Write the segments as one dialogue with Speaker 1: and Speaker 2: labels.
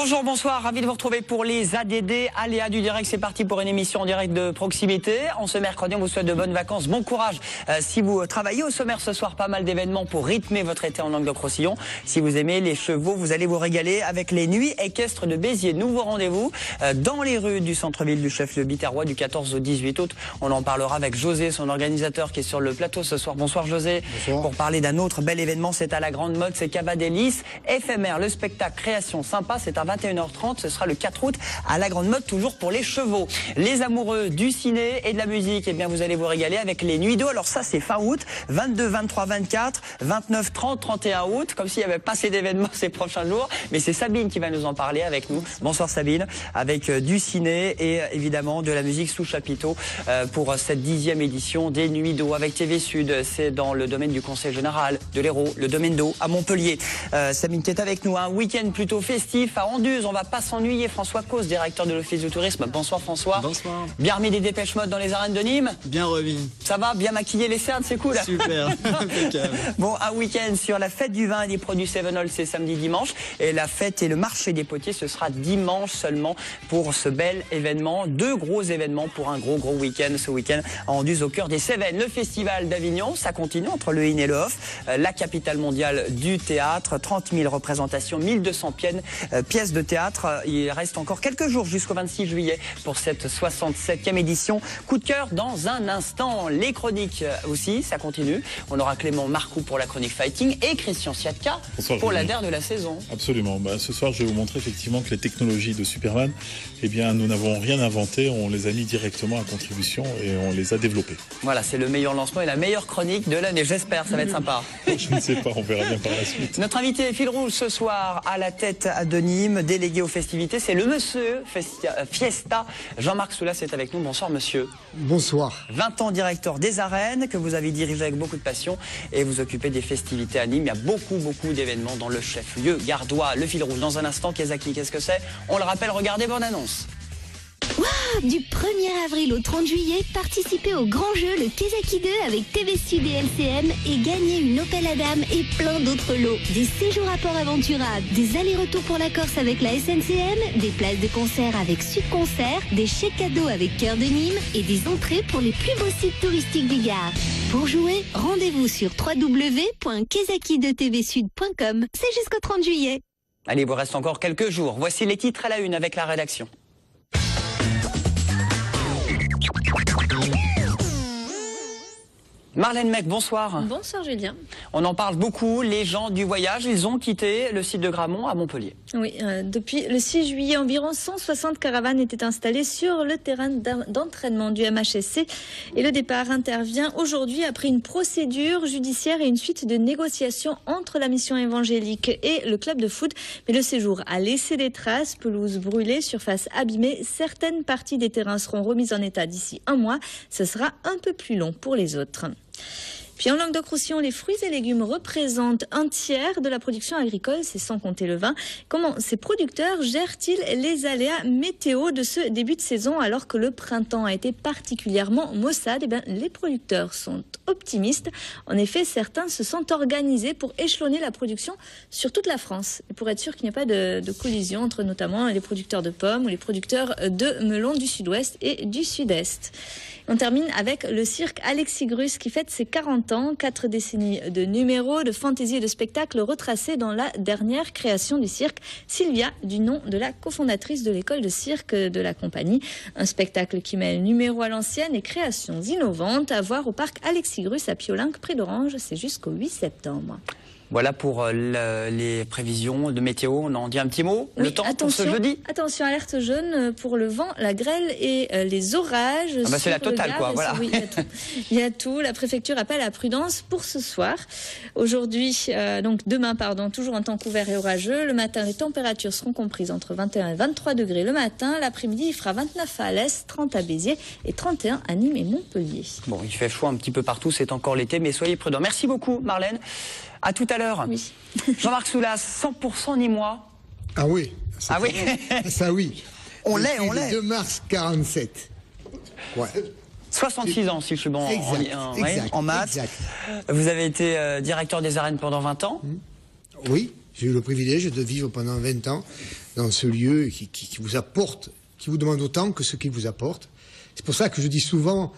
Speaker 1: Bonjour, bonsoir, ravi de vous retrouver pour les ADD, Aléas du direct. C'est parti pour une émission en direct de proximité. En ce mercredi, on vous souhaite de bonnes vacances, bon courage. Si vous travaillez au sommaire ce soir, pas mal d'événements pour rythmer votre été en Languedoc-Roussillon. Si vous aimez les chevaux, vous allez vous régaler avec les nuits équestres de Béziers. Nouveau rendez-vous dans les rues du centre-ville du chef-lieu biterrois du 14 au 18 août. On en parlera avec José, son organisateur, qui est sur le plateau ce soir. Bonsoir José.
Speaker 2: Bonsoir.
Speaker 1: Pour parler d'un autre bel événement, c'est à la Grande Motte, c'est Cavadélis, éphémère, le spectacle création sympa, c'est à 21h30, ce sera le 4 août à la Grande Motte, toujours pour les chevaux. Les amoureux du ciné et de la musique, eh bien vous allez vous régaler avec les Nuits d'eau. Alors ça c'est fin août, 22, 23, 24, 29, 30, 31 août, comme s'il n'y avait pas assez d'événements ces prochains jours. Mais c'est Sabine qui va nous en parler avec nous. Bonsoir Sabine, avec du ciné et évidemment de la musique sous chapiteau pour cette 10e édition des Nuits d'eau avec TV Sud. C'est dans le domaine du Conseil Général de l'Hérault, le domaine d'eau à Montpellier. Sabine qui est avec nous, un week-end plutôt festif à Anduze. On va pas s'ennuyer. François Cause, directeur de l'Office du tourisme. Bonsoir François.
Speaker 2: Bonsoir.
Speaker 1: Bien remis des dépêches mode dans les arènes de Nîmes.
Speaker 2: Bien remis.
Speaker 1: Ça va, bien maquiller les cernes, c'est cool.
Speaker 2: Super, impeccable.
Speaker 1: Bon, un week-end sur la fête du vin et des produits Sevenol, c'est samedi, dimanche. Et la fête et le marché des potiers, ce sera dimanche seulement pour ce bel événement. Deux gros événements pour un gros week-end. Ce week-end à Anduze, au cœur des Cévennes. Le festival d'Avignon, ça continue entre le IN et le OFF. La capitale mondiale du théâtre. 30 000 représentations, 1200 pièces de théâtre. Il reste encore quelques jours jusqu'au 26 juillet pour cette 67e édition. Coup de cœur dans un instant. Les chroniques aussi, ça continue. On aura Clément Marcoux pour la chronique fighting et Christian Siatka pour la dernière de la saison.
Speaker 3: Absolument. Ce soir, je vais vous montrer effectivement que les technologies de Superman, eh bien, nous n'avons rien inventé. On les a mis directement à contribution et on les a développés.
Speaker 1: Voilà, c'est le meilleur lancement et la meilleure chronique de l'année. J'espère, ça va être sympa.
Speaker 3: Je ne sais pas, on verra bien par la suite.
Speaker 1: Notre invité fil rouge ce soir à la tête de Nîmes, délégué aux festivités, c'est le monsieur Fiesta. Jean-Marc Soulas est avec nous. Bonsoir monsieur.
Speaker 4: Bonsoir.
Speaker 1: 20 ans directeur des arènes que vous avez dirigé avec beaucoup de passion et vous occupez des festivités à Nîmes. Il y a beaucoup d'événements dans le chef-lieu gardois. Le fil rouge dans un instant. Kezaki, qu'est-ce que c'est? On le rappelle, regardez bonne annonce.
Speaker 5: Wow, du 1er avril au 30 juillet, participez au grand jeu le Kezaki 2 avec TV Sud et LCM et gagnez une Opel Adam et plein d'autres lots. Des séjours à Port-Aventura, des allers-retours pour la Corse avec la SNCM, des places de concert avec Sud Concert, des chèques cadeaux avec Cœur de Nîmes et des entrées pour les plus beaux sites touristiques du Gard. Pour jouer, rendez-vous sur www.kezaki2tvsud.com. C'est jusqu'au 30 juillet.
Speaker 1: Allez, il vous reste encore quelques jours. Voici les titres à la une avec la rédaction. Marlène Mec, bonsoir.
Speaker 6: Bonsoir Julien.
Speaker 1: On en parle beaucoup, les gens du voyage, ils ont quitté le site de Gramont à Montpellier.
Speaker 6: Oui, depuis le 6 juillet, environ 160 caravanes étaient installées sur le terrain d'entraînement du MHSC. Et le départ intervient aujourd'hui après une procédure judiciaire et une suite de négociations entre la mission évangélique et le club de foot. Mais le séjour a laissé des traces, pelouses brûlées, surface abîmée. Certaines parties des terrains seront remises en état d'ici un mois. Ce sera un peu plus long pour les autres. Puis en Languedoc-Roussillon, les fruits et légumes représentent un tiers de la production agricole, c'est sans compter le vin. Comment ces producteurs gèrent-ils les aléas météo de ce début de saison alors que le printemps a été particulièrement maussade? Eh bien, les producteurs sont optimistes. En effet, certains se sont organisés pour échelonner la production sur toute la France et pour être sûr qu'il n'y a pas de collision entre notamment les producteurs de pommes ou les producteurs de melons du sud-ouest et du sud-est. On termine avec le cirque Alexis Grus qui fête ses 40 ans, 4 décennies de numéros, de fantaisie et de spectacles retracés dans la dernière création du cirque, Sylvia, du nom de la cofondatrice de l'école de cirque de la compagnie. Un spectacle qui mêle numéros à l'ancienne et créations innovantes à voir au parc Alexis Grus à Piolinc, près d'Orange. C'est jusqu'au 8 septembre.
Speaker 1: Voilà pour les prévisions de météo. On en dit un petit mot.
Speaker 6: Oui,
Speaker 1: le temps pour ce jeudi.
Speaker 6: Attention, alerte jaune pour le vent, la grêle et les orages.
Speaker 1: C'est la totale, quoi. Voilà.
Speaker 6: Oui, il y a tout. La préfecture appelle à prudence pour ce soir. Aujourd'hui, donc demain, toujours en temps couvert et orageux. Le matin, les températures seront comprises entre 21 et 23 degrés le matin. L'après-midi, il fera 29 à Alès, 30 à Béziers et 31 à Nîmes et Montpellier.
Speaker 1: Bon, il fait chaud un petit peu partout. C'est encore l'été, mais soyez prudents. Merci beaucoup, Marlène. À tout à l'heure.
Speaker 6: Oui.
Speaker 1: Jean-Marc Soulas, 100% Nîmois.
Speaker 4: Ah oui.
Speaker 1: Ah oui.
Speaker 4: Ça oui.
Speaker 1: On l'est.
Speaker 4: 2 mars 47. Ouais.
Speaker 1: 66 ans, si je suis bon en maths.
Speaker 4: Exact.
Speaker 1: Vous avez été directeur des arènes pendant 20 ans.
Speaker 4: Oui, j'ai eu le privilège de vivre pendant 20 ans dans ce lieu qui vous apporte, qui vous demande autant que ce qu'il vous apporte. C'est pour ça que je dis souvent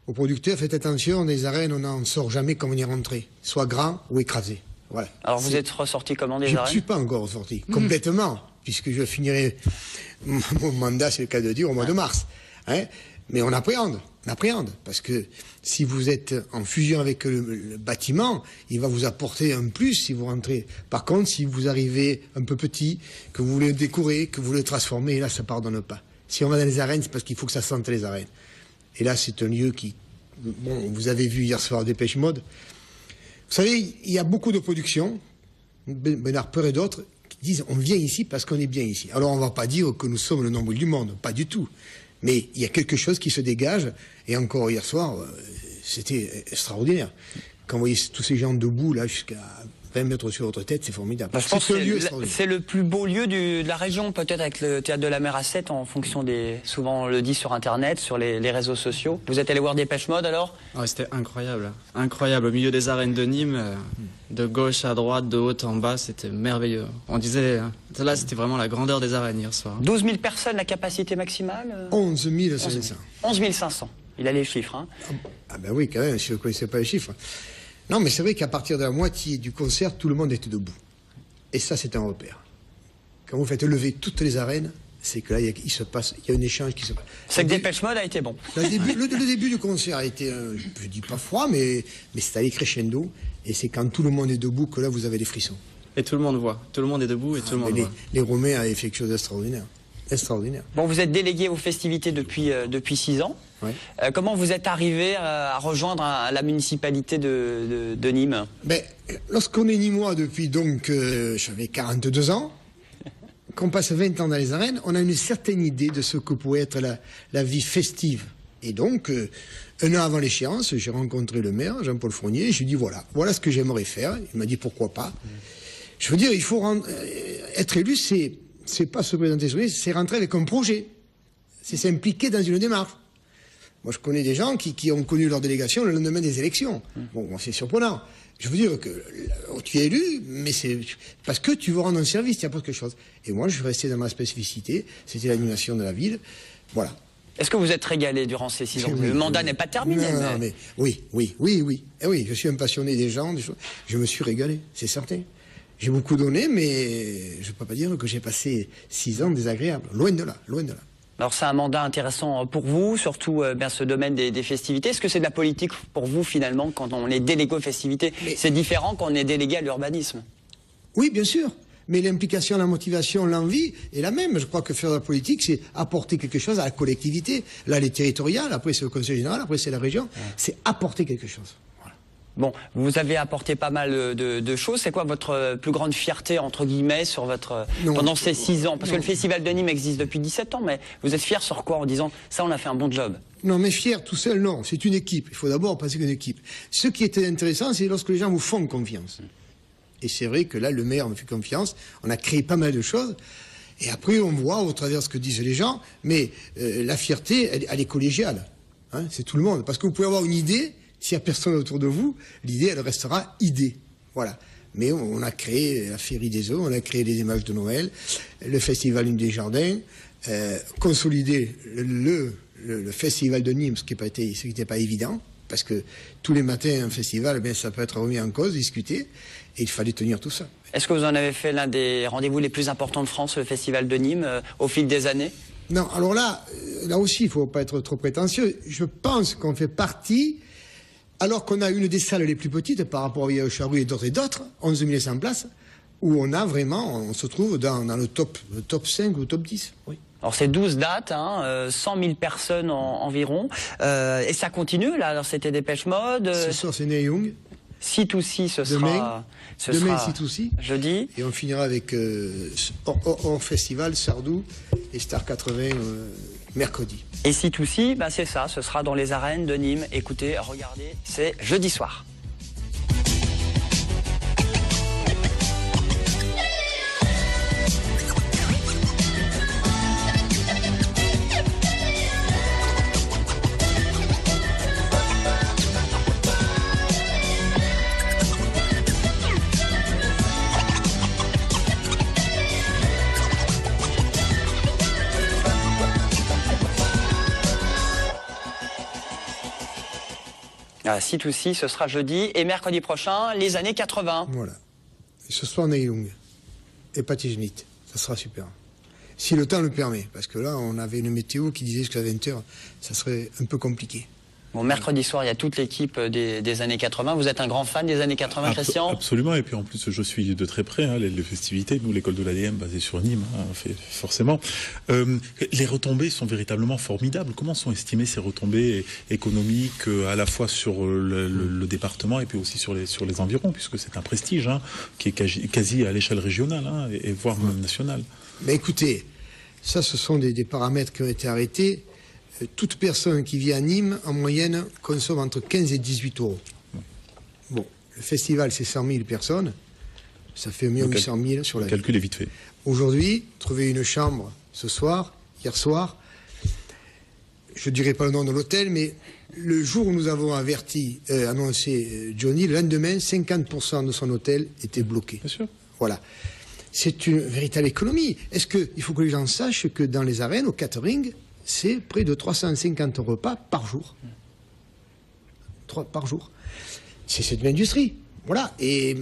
Speaker 4: aux producteurs, faites attention, des arènes, on n'en sort jamais comme on y est rentré, soit grand ou écrasé. Voilà.
Speaker 1: Alors vous êtes ressorti comment des
Speaker 4: Je ne
Speaker 1: arènes?
Speaker 4: suis pas encore ressorti, complètement, puisque je finirai mon mandat, c'est le cas de dire, au mois de mars. Hein. Mais on appréhende, parce que si vous êtes en fusion avec le bâtiment, il va vous apporter un plus si vous rentrez. Par contre, si vous arrivez un peu petit, que vous voulez le décorer, que vous voulez le transformer, là, ça ne pardonne pas. Si on va dans les arènes, c'est parce qu'il faut que ça sente les arènes. Et là, c'est un lieu qui... Bon, vous avez vu hier soir Dépêche Mode. Vous savez, il y a beaucoup de productions, Ben Harper et d'autres, qui disent on vient ici parce qu'on est bien ici. Alors on ne va pas dire que nous sommes le nombril du monde, pas du tout. Mais il y a quelque chose qui se dégage, et encore hier soir, c'était extraordinaire. Quand vous voyez tous ces gens debout, là, jusqu'à 20 mètres sur votre tête, c'est formidable.
Speaker 1: Je pense que c'est le plus beau lieu de la région, peut-être avec le Théâtre de la Mer à 7, en fonction des... Souvent on le dit sur Internet, sur les réseaux sociaux. Vous êtes allé voir Dépêche Mode alors?
Speaker 2: Ouais, c'était incroyable. Incroyable. Au milieu des arènes de Nîmes, de gauche à droite, de haut en bas, c'était merveilleux. On disait, là c'était vraiment la grandeur des arènes hier soir.
Speaker 1: 12 000 personnes, la capacité maximale?
Speaker 4: 11 500.
Speaker 1: 11 500. Il a les chiffres, hein?
Speaker 4: Ah ben oui, quand même, si vous ne connaissez pas les chiffres. Non, mais c'est vrai qu'à partir de la moitié du concert, tout le monde était debout. Et ça, c'est un repère. Quand vous faites lever toutes les arènes, c'est que là, il y a un échange qui se passe.
Speaker 1: C'est que Dépêche Mode a été bon.
Speaker 4: Le début du concert a été, je dis pas froid, mais c'est allé crescendo. Et c'est quand tout le monde est debout que là, vous avez des frissons.
Speaker 2: Et tout le monde voit. Tout le monde est debout et tout le monde voit.
Speaker 4: Les Romains avaient fait quelque chose d'extraordinaire. Extraordinaire.
Speaker 1: Bon, vous êtes délégué aux festivités depuis 6 ans.
Speaker 4: Ouais.
Speaker 1: Comment vous êtes arrivé à rejoindre la municipalité de Nîmes?
Speaker 4: Lorsqu'on est nîmois depuis donc, j'avais 42 ans, qu'on passe 20 ans dans les arènes, on a une certaine idée de ce que pourrait être la vie festive. Et donc, un an avant l'échéance, j'ai rencontré le maire, Jean-Paul Fournier, et je lui ai dit voilà ce que j'aimerais faire. Il m'a dit pourquoi pas. Je veux dire, il faut être élu, c'est pas se présenter sur c'est rentrer avec un projet. C'est s'impliquer dans une démarche. Moi, je connais des gens qui ont connu leur délégation le lendemain des élections. Bon, c'est surprenant. Je veux dire que tu es élu, mais c'est parce que tu veux rendre un service, tu apportes quelque chose. Et moi, je suis resté dans ma spécificité, c'était l'animation de la ville. Voilà.
Speaker 1: Est-ce que vous êtes régalé durant ces 6 ans?
Speaker 4: Oui,
Speaker 1: le mandat n'est pas terminé.
Speaker 4: Non, mais oui. Et oui, je suis un passionné des gens, des choses. Je me suis régalé, c'est certain. J'ai beaucoup donné, mais je ne peux pas dire que j'ai passé 6 ans désagréables. Loin de là.
Speaker 1: Alors c'est un mandat intéressant pour vous, surtout ce domaine des festivités. Est-ce que c'est de la politique pour vous finalement quand on est délégué aux festivités? C'est différent quand on est délégué à l'urbanisme.
Speaker 4: Oui, bien sûr. Mais l'implication, la motivation, l'envie est la même. Je crois que faire de la politique, c'est apporter quelque chose à la collectivité. Là, les territoriales, après c'est le conseil général, après c'est la région. C'est apporter quelque chose.
Speaker 1: Bon, vous avez apporté pas mal de choses. C'est quoi votre plus grande fierté, entre guillemets, sur pendant ces 6 ans? Parce que le Festival de Nîmes existe depuis 17 ans, mais vous êtes fier sur quoi en disant ça, on a fait un bon job?
Speaker 4: Non, mais fier tout seul, non. C'est une équipe. Il faut d'abord penser qu'une équipe. Ce qui était intéressant, c'est lorsque les gens vous font confiance. Et c'est vrai que là, le maire me fait confiance. On a créé pas mal de choses. Et après, on voit au travers de ce que disent les gens, mais la fierté, elle est collégiale. Hein, c'est tout le monde. Parce que vous pouvez avoir une idée. S'il n'y a personne autour de vous, l'idée, elle restera idée. Voilà. Mais on a créé la Féerie des Eaux, on a créé les images de Noël, le Festival des Jardins, consolider le Festival de Nîmes, ce qui n'était pas évident, parce que tous les matins, un festival, ça peut être remis en cause, discuté, et il fallait tenir tout ça.
Speaker 1: Est-ce que vous en avez fait l'un des rendez-vous les plus importants de France, le Festival de Nîmes, au fil des années? Non,
Speaker 4: alors là aussi, il ne faut pas être trop prétentieux. Je pense qu'on fait partie... Alors qu'on a une des salles les plus petites par rapport au Charrue et d'autres, 11 100 places, où on se trouve dans le top 5 ou le top 10. Oui.
Speaker 1: Alors c'est 12 dates, 100 000 personnes environ, et ça continue là. Alors c'était Dépêche Mode.
Speaker 4: Ce soir c'est Neil Young.
Speaker 1: C2C, ce
Speaker 4: demain,
Speaker 1: sera
Speaker 4: C2C.
Speaker 1: Jeudi.
Speaker 4: Et on finira avec hors festival Sardou et Star 80 mercredi.
Speaker 1: Et C2C, c'est ça, ce sera dans les arènes de Nîmes. Écoutez, regardez, c'est jeudi soir. C2C, ce sera jeudi. Et mercredi prochain, les années 80.
Speaker 4: Voilà. Et ce soir, Neil Young et Patti Smith. Ça sera super. Si le temps le permet. Parce que là, on avait une météo qui disait qu'à 20h, ça serait un peu compliqué.
Speaker 1: Bon, mercredi soir, il y a toute l'équipe des années 80. Vous êtes un grand fan des années 80, Christian?
Speaker 3: Absolument, et puis en plus, je suis de très près les festivités. Nous, l'école de l'ADM, basée sur Nîmes, forcément. Les retombées sont véritablement formidables. Comment sont estimées ces retombées économiques, à la fois sur le département et puis aussi sur les environs, puisque c'est un prestige qui est quasi à l'échelle régionale et voire même nationale.
Speaker 4: Mais écoutez, ça, ce sont des paramètres qui ont été arrêtés. Toute personne qui vit à Nîmes, en moyenne, consomme entre 15 et 18 euros. Bon, le festival, c'est 100 000 personnes. Ça fait 800 000 sur la ville.
Speaker 3: Le calcul est vite fait.
Speaker 4: Aujourd'hui, trouver une chambre ce soir, hier soir, je ne dirai pas le nom de l'hôtel, mais le jour où nous avons annoncé Johnny, le lendemain, 50% de son hôtel était bloqué.
Speaker 3: Bien sûr.
Speaker 4: Voilà. C'est une véritable économie. Il faut que les gens sachent que dans les arènes, au catering, c'est près de 350 repas par jour. 3 par jour. C'est de l'industrie. Voilà. Et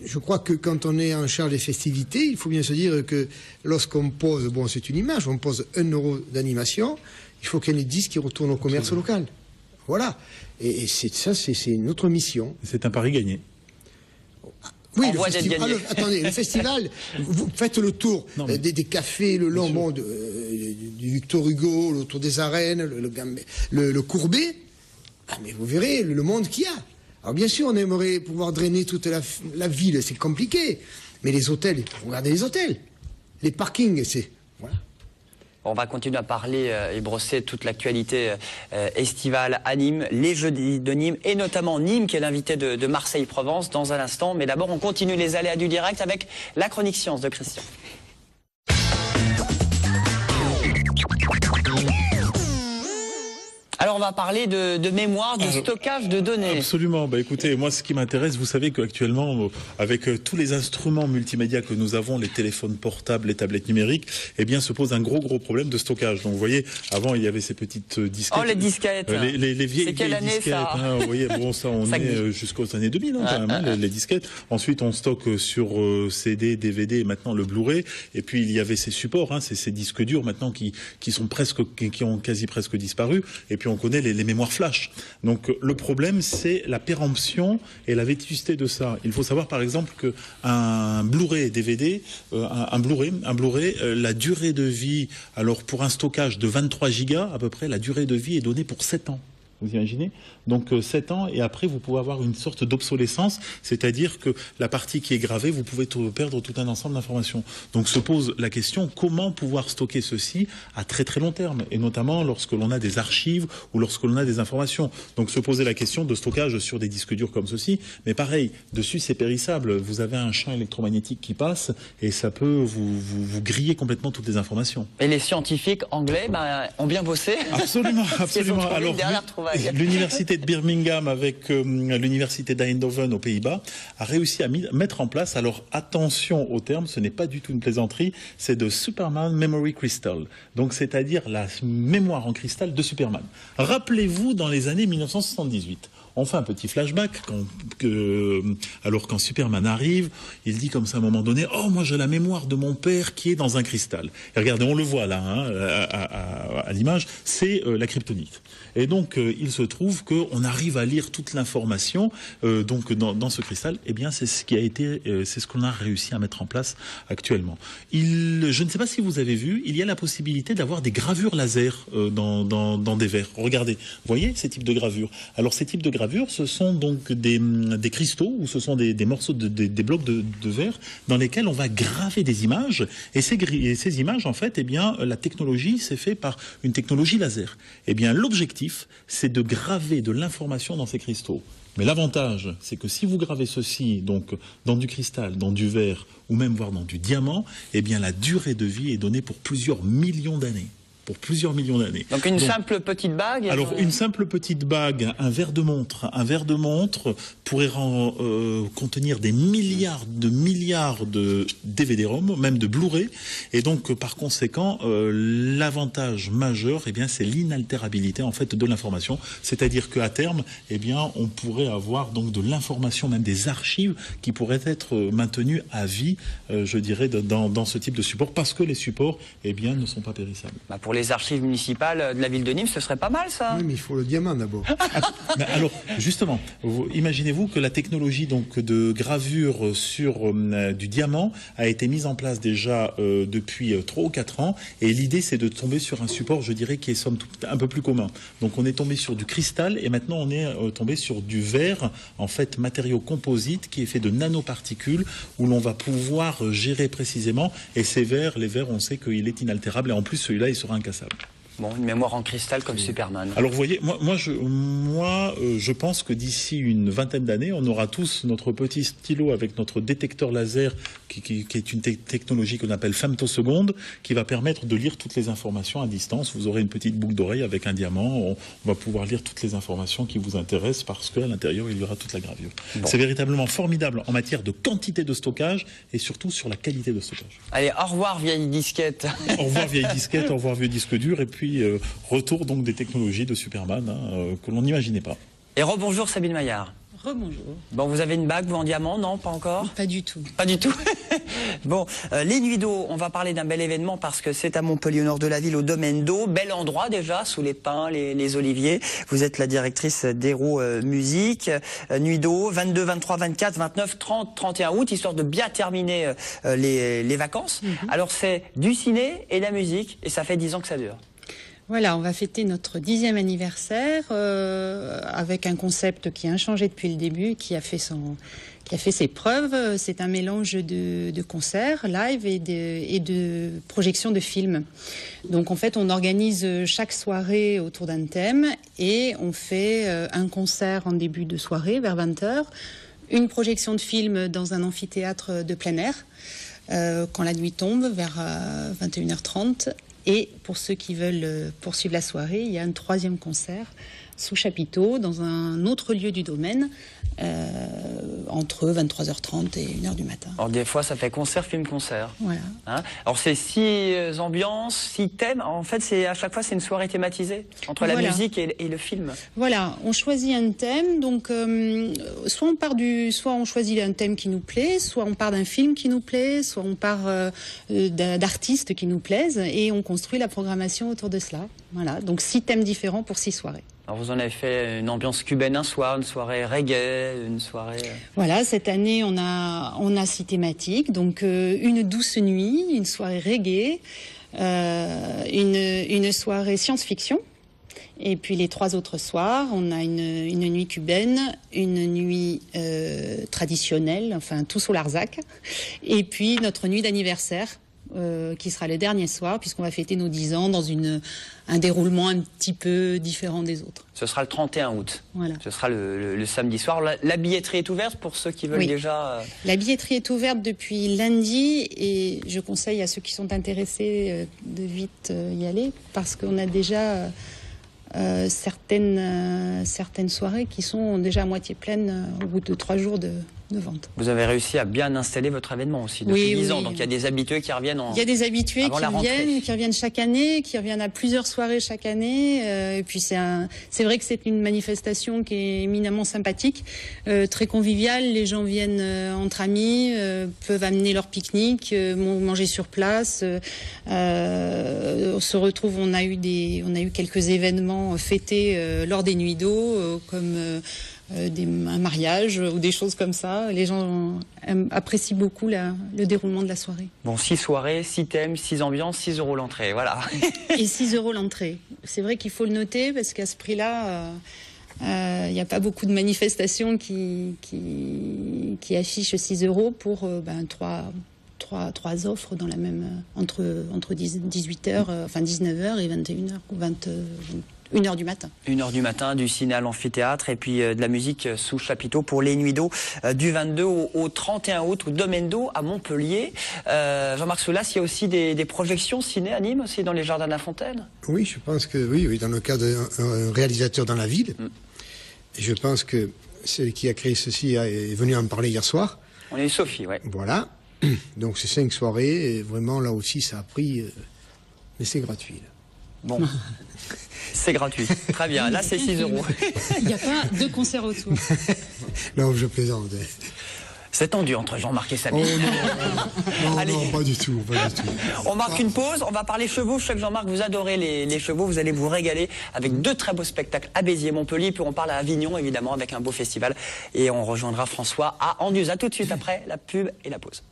Speaker 4: je crois que quand on est en charge des festivités, il faut bien se dire que lorsqu'on pose, bon, c'est une image, on pose 1 euro d'animation, il faut qu'il y ait 10 qui retournent au commerce local. Voilà. Et c'est notre mission.
Speaker 3: C'est un pari gagné.
Speaker 4: Oui, attendez, le festival, vous faites le tour des cafés le long du Victor Hugo, le tour des arènes, le Courbet. Ah, mais vous verrez le monde qu'il y a. Alors bien sûr, on aimerait pouvoir drainer toute la ville, c'est compliqué. Mais les hôtels, regardez les hôtels. Les parkings, c'est... Voilà.
Speaker 1: On va continuer à parler et brosser toute l'actualité estivale à Nîmes, les jeudis de Nîmes, et notamment Nîmes, qui est l'invité de Marseille-Provence dans un instant. Mais d'abord, on continue les aléas du direct avec la chronique science de Christian. Alors on va parler de mémoire, de stockage de données.
Speaker 3: Absolument. Écoutez, moi ce qui m'intéresse, vous savez qu'actuellement, avec tous les instruments multimédia que nous avons, les téléphones portables, les tablettes numériques, eh bien se pose un gros problème de stockage. Donc vous voyez, avant il y avait ces petites disquettes.
Speaker 1: Oh les disquettes.
Speaker 3: Les vieilles,
Speaker 1: c'est quelle année
Speaker 3: disquettes,
Speaker 1: ça
Speaker 3: vous voyez, bon ça on est jusqu'aux années 2000 quand même, les disquettes. Ensuite on stocke sur CD, DVD et maintenant le Blu-ray. Et puis il y avait ces supports, ces disques durs maintenant qui ont quasi presque disparu. Et puis on connaît les mémoires flash. Donc le problème, c'est la péremption et la vétusté de ça. Il faut savoir par exemple qu'un Blu-ray DVD, un Blu-ray, la durée de vie, alors pour un stockage de 23 gigas à peu près, la durée de vie est donnée pour 7 ans. Vous imaginez? Donc 7 ans, et après vous pouvez avoir une sorte d'obsolescence, c'est-à-dire que la partie qui est gravée, vous pouvez perdre tout un ensemble d'informations. Donc se pose la question, comment pouvoir stocker ceci à très long terme, et notamment lorsque l'on a des archives ou lorsque l'on a des informations. Donc se poser la question de stockage sur des disques durs comme ceci, mais pareil, dessus c'est périssable, vous avez un champ électromagnétique qui passe, et ça peut vous griller complètement toutes les informations.
Speaker 1: Et les scientifiques anglais ont bien bossé.
Speaker 3: Absolument, absolument. Alors, l'université de Birmingham avec l'université d'Eindhoven aux Pays-Bas a réussi à mettre en place, alors attention au terme, ce n'est pas du tout une plaisanterie, c'est de Superman Memory Crystal. Donc c'est-à-dire la mémoire en cristal de Superman. Rappelez-vous dans les années 1978. On fait un petit flashback alors quand Superman arrive, il dit comme ça à un moment donné, oh moi j'ai la mémoire de mon père qui est dans un cristal. Et regardez, on le voit là à l'image, c'est la kryptonite. Et donc il se trouve qu'on arrive à lire toute l'information donc dans ce cristal. Eh bien c'est ce qu'on a réussi à mettre en place actuellement. Je ne sais pas si vous avez vu, il y a la possibilité d'avoir des gravures laser dans des verres. Regardez, vous voyez ces types de gravures. Alors ces types de gravures, ce sont donc des cristaux, ou ce sont des morceaux des blocs de verre dans lesquels on va graver des images, et ces images en fait, eh bien la technologie c'est fait par une technologie laser. Eh bien l'objectif c'est de graver de l'information dans ces cristaux. Mais l'avantage, c'est que si vous gravez ceci donc dans du cristal, dans du verre ou même voire dans du diamant, eh bien la durée de vie est donnée pour plusieurs millions d'années. pour plusieurs millions d'années.
Speaker 1: Donc simple petite bague.
Speaker 3: Alors une simple petite bague, un verre de montre pourrait contenir des milliards de DVD-ROM, même de Blu-ray, et donc par conséquent l'avantage majeur, eh bien, c'est l'inaltérabilité en fait de l'information, c'est-à-dire qu'à terme, eh bien, on pourrait avoir donc de l'information, même des archives qui pourraient être maintenues à vie, je dirais, dans ce type de support, parce que les supports, eh bien, ne sont pas périssables.
Speaker 1: Pour les archives municipales de la ville de Nîmes, ce serait pas mal, ça.
Speaker 4: Oui, mais il faut le diamant d'abord.
Speaker 3: Alors, justement, imaginez-vous que la technologie donc de gravure sur du diamant a été mise en place déjà depuis 3 ou 4 ans, et l'idée c'est de tomber sur un support, je dirais, qui est somme toute un peu plus commun. Donc on est tombé sur du cristal, et maintenant on est tombé sur du verre, en fait matériau composite qui est fait de nanoparticules, où l'on va pouvoir gérer précisément, et les verres, on sait qu'il est inaltérable, et en plus celui-là il sera incassable.
Speaker 1: Bon, une mémoire en cristal comme Superman.
Speaker 3: Alors vous voyez, moi je pense que d'ici une vingtaine d'années, on aura tous notre petit stylo avec notre détecteur laser qui est une technologie qu'on appelle femtoseconde, qui va permettre de lire toutes les informations à distance. Vous aurez une petite boucle d'oreille avec un diamant, on va pouvoir lire toutes les informations qui vous intéressent parce qu'à l'intérieur il y aura toute la gravure. Bon. C'est véritablement formidable en matière de quantité de stockage et surtout sur la qualité de stockage.
Speaker 1: Allez, au revoir vieille disquette.
Speaker 3: Au revoir vieille disquette, au revoir vieux disque dur, et puis retour donc des technologies de Superman que l'on n'imaginait pas.
Speaker 1: Et rebonjour Sabine Maillard.
Speaker 7: Rebonjour.
Speaker 1: Bon, vous avez une bague, vous, en diamant? Non, pas encore?
Speaker 7: Pas du tout.
Speaker 1: Pas du tout. Bon, les Nuits d'eau, on va parler d'un bel événement parce que c'est à Montpellier, au nord de la ville, au domaine d'eau. Bel endroit déjà, sous les pins, les oliviers. Vous êtes la directrice d'Hérault Musique. Nuits d'eau, 22, 23, 24, 29, 30, 31 août, histoire de bien terminer les vacances. Alors c'est du ciné et de la musique, et ça fait 10 ans que ça dure.
Speaker 7: Voilà, on va fêter notre 10e anniversaire avec un concept qui a inchangé depuis le début, qui a fait ses preuves. C'est un mélange de concerts live et de projections de films. Donc en fait, on organise chaque soirée autour d'un thème et on fait un concert en début de soirée vers 20h, une projection de film dans un amphithéâtre de plein air quand la nuit tombe vers 21h30. Et pour ceux qui veulent poursuivre la soirée, il y a un 3e concert sous chapiteau dans un autre lieu du domaine entre 23h30 et 1h du matin.
Speaker 1: Alors des fois ça fait concert, film, concert.
Speaker 7: Voilà.
Speaker 1: Hein, alors c'est 6 ambiances, 6 thèmes. En fait à chaque fois c'est une soirée thématisée entre la musique et le film.
Speaker 7: Voilà, on choisit un thème. Donc soit on choisit un thème qui nous plaît, soit on part d'un film qui nous plaît, soit on part d'artistes qui nous plaisent et on construit la programmation autour de cela. Voilà, donc 6 thèmes différents pour 6 soirées.
Speaker 1: Alors vous en avez fait une ambiance cubaine un soir, une soirée reggae, une soirée...
Speaker 7: Voilà, cette année on a 6 thématiques, donc une douce nuit, une soirée reggae, une soirée science-fiction, et puis les 3 autres soirs, on a une nuit cubaine, une nuit traditionnelle, enfin tout sous Larzac, et puis notre nuit d'anniversaire. Qui sera le dernier soir, puisqu'on va fêter nos 10 ans dans un déroulement un petit peu différent des autres.
Speaker 1: Ce sera le 31 août.
Speaker 7: Voilà.
Speaker 1: Ce sera le samedi soir. La billetterie est ouverte pour ceux qui veulent déjà...
Speaker 7: La billetterie est ouverte depuis lundi et je conseille à ceux qui sont intéressés de vite y aller, parce qu'on a déjà certaines soirées qui sont déjà à moitié pleines au bout de 3 jours de vente.
Speaker 1: Vous avez réussi à bien installer votre événement aussi depuis 10 ans, donc il y a des habitués qui reviennent
Speaker 7: Il y a des habitués qui reviennent chaque année, qui reviennent à plusieurs soirées chaque année, et puis c'est vrai que c'est une manifestation qui est éminemment sympathique, très conviviale, les gens viennent entre amis, peuvent amener leur pique-nique, manger sur place, on se retrouve, on a eu quelques événements fêtés lors des Nuits d'eau, comme un mariage ou des choses comme ça. Les gens apprécient beaucoup le déroulement de la soirée.
Speaker 1: Bon, 6 soirées, 6 thèmes, 6 ambiances, 6 € l'entrée, voilà.
Speaker 7: Et 6 € l'entrée. C'est vrai qu'il faut le noter parce qu'à ce prix-là, il n'y a pas beaucoup de manifestations qui affichent 6 € pour 3 offres dans la même entre 18h, enfin 19h et 21h ou 1h du matin.
Speaker 1: 1h du matin, du ciné à l'amphithéâtre et puis de la musique sous chapiteau pour les Nuits d'eau du 22 au 31 août au Domaine d'eau à Montpellier. Jean-Marc Soulas, il y a aussi des projections ciné à Nîmes, aussi dans les Jardins de la Fontaine?
Speaker 4: Oui, je pense que oui, dans le cadre d'un réalisateur dans la ville. Et je pense que celui qui a créé ceci est venu en parler hier soir.
Speaker 1: On est Sophie, ouais.
Speaker 4: Voilà. Donc c'est 5 soirées, et vraiment là aussi ça a pris, mais c'est gratuit. Là.
Speaker 1: Bon, c'est gratuit. Très bien, là c'est 6 €.
Speaker 7: Il n'y a pas de concert autour.
Speaker 4: Non, je plaisante.
Speaker 1: C'est tendu entre Jean-Marc et Samy.
Speaker 4: Oh, non,
Speaker 1: Allez.
Speaker 4: non, pas du tout, pas du tout.
Speaker 1: On marque une pause, on va parler chevaux. Je sais que Jean-Marc, vous adorez les chevaux, vous allez vous régaler avec 2 très beaux spectacles à Béziers, Montpellier, puis on parle à Avignon évidemment avec un beau festival. Et on rejoindra François à Anduze. À tout de suite après la pub et la pause.